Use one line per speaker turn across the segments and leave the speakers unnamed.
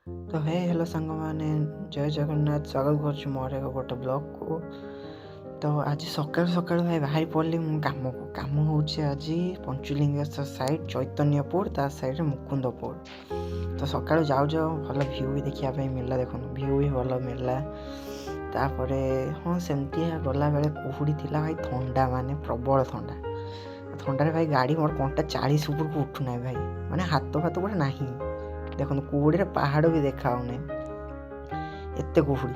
तो हे हेलो सांग मैंने जय जगन्नाथ स्वागत कर मोर एक गोटे ब्लॉग को। तो आज सकाल सकाल भाई बाहरी पड़ी मु काम हो आज पंचुलिंगेश्वर साइड चैतन्यपुर ता साइड मुकुंदपुर। तो सकाल जाऊ जाऊ भल भ्यू भी देखापी मिलला, देखो भ्यू भी भल मिलला। तापर हाँ सेमती गला बेले कुहुड़ी थी भाई, थंडा माने प्रबल थंडा थंडार भाई गाड़ी मोर कंटा 40 ऊपर को उठुना भाई, माने हाथ फाथ गोटे ना देखो कुहुड़ी पहाड़ भी देखा एत कुहुड़ी।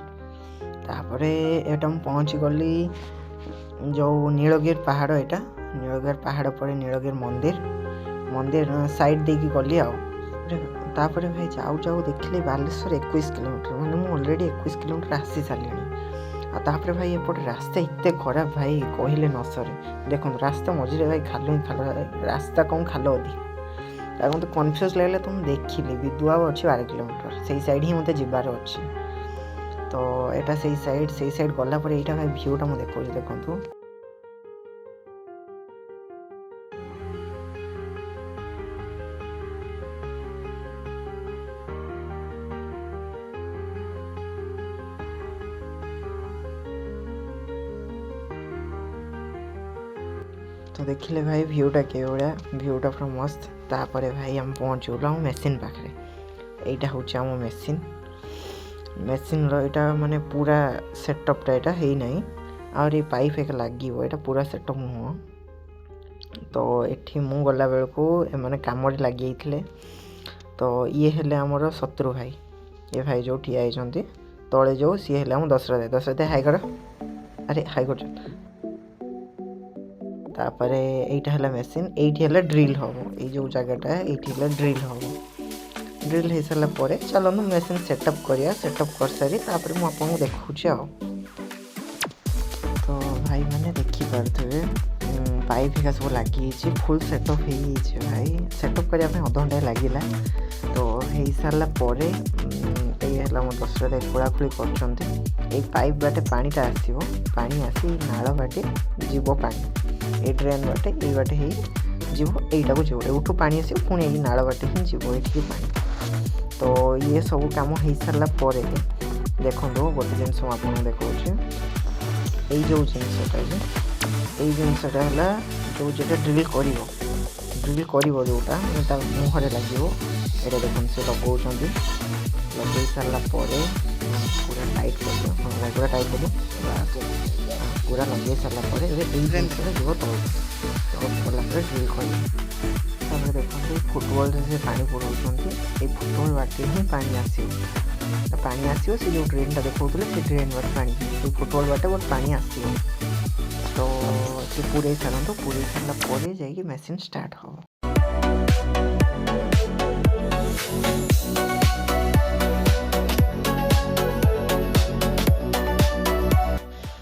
तापर एटा मु पहुँची गली जो नीलगिरी पहाड़, यहाँ नीलगिरी पहाड़ पर नीलगिरी मंदिर साइड देकी गली तापर भाई जाऊ जाऊ देखिले बालेश्वर 21 किलोमीटर, माने मु ऑलरेडी 21 किलोमीटर आसी सारे। तापर भाई एपटे रास्ता इतने खराब भाई कहले न सरे। देखो रास्ता मझे भाई खाल रास्ता कम खाल अधिक मत कन्फ्यूज लगे। तो मुझे देखिली विदुआ अच्छी 12 किलोमीटर से साइड ही मत जबार अच्छे। तो यहाँ से साइड गलापर यहाँ भाई भ्यूटा मुझे देखो तो देखिले भाई भ्यूटा के भाया भ्यूटा पूरा मस्त। तापर भाई आम पहुँच गलु आम मेसीन पाखे। यहाँ हूँ मेसीन रहा माने पूरा सेटअपटा यहाँ है नहीं और पाइप एक लगे यहाँ पूरा सेटअप नुह। तो ये मु गला बेलू एम कम लगे। तो ये हेले आमर शत्रु भाई, ये भाई जो ठिया होती तले जो सी हेले आम दशरथ हाई कर, अरे हाई कर। तापर एटा है मेसीन, ये ड्रिल हम ये जगटा ये ड्रिल हम। ड्रिल हो सारा पर चलू मेसीन सेटअप करिया, सेटअप कर सारी तापर मुझे देखा। तो भाई मैंने देखिपे पाइप हिका सब लगी फुल सेटअप हो भाई, सेटअप करने अध घंटा लगे। तो हो सारा पर मो दशरथ खोलाखोली कर पाइप बाटे पानीटा आसो, पानी आसी नाल बाटे जीव पानी ये ड्रेन बाटे ये बाटे जीव यहीटा को जीव एठू पानी आस पुणी ये नाल बाटे ही जीव ये पानी। तो ये सब कम हो सारा पर देखो गोटे जिनस आपको देखा जो जिनसटा ये जिनसटा है जो ड्रिल कर जोटा मुहर लगे ये देखो से लगे सारा पर पूरा टाइट कर पूरा टाइट कर पूरा लगे सारा पर जीव तला ड्रिल कर। देखते फुटबॉल से पानी पुराउं ये फुटबॉल बाटे ही पानी आसो से जो ड्रेन देखा से ड्रेन बाटे पानी फुटबॉल बाटे बट पानी आसो। तो सी पूरे सारा पूरे सारा पर जा मेसीन स्टार्ट हो।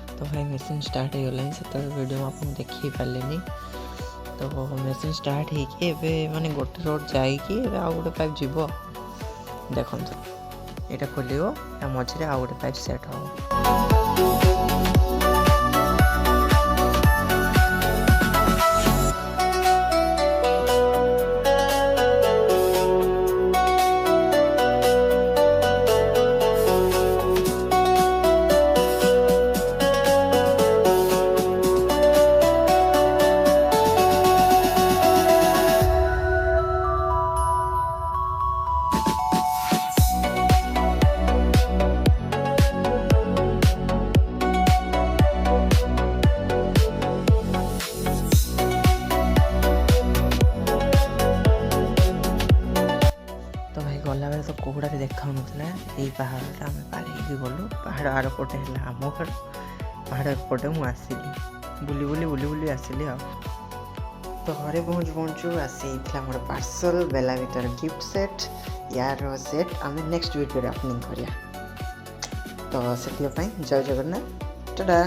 तो भाई मेसीन स्टार्ट हो गला से वीडियो में आपको देखी पारे। तो मेसीन स्टार्ट होके माने गोटे रोड जाइए आउ गोटे पाइप जीव देखो यहाँ खोल मझे आउ गोटे पाइप सेट हो। गला बेले तो कोहड़ा देखा ना ये पहाड़ा आम पार गलु पहाड़ आर पटे है आम घर पहाड़ एपटे मुझे आसली बुली बुली बुली बुली आसली। तो घरे पहुँचू आसी मोर पार्सल बेला भितर गिफ्ट सेट यार सेट आम नेक्स्ट वीडियो ओपनिंग करिया। तो से जय जगन्नाथ टाटा।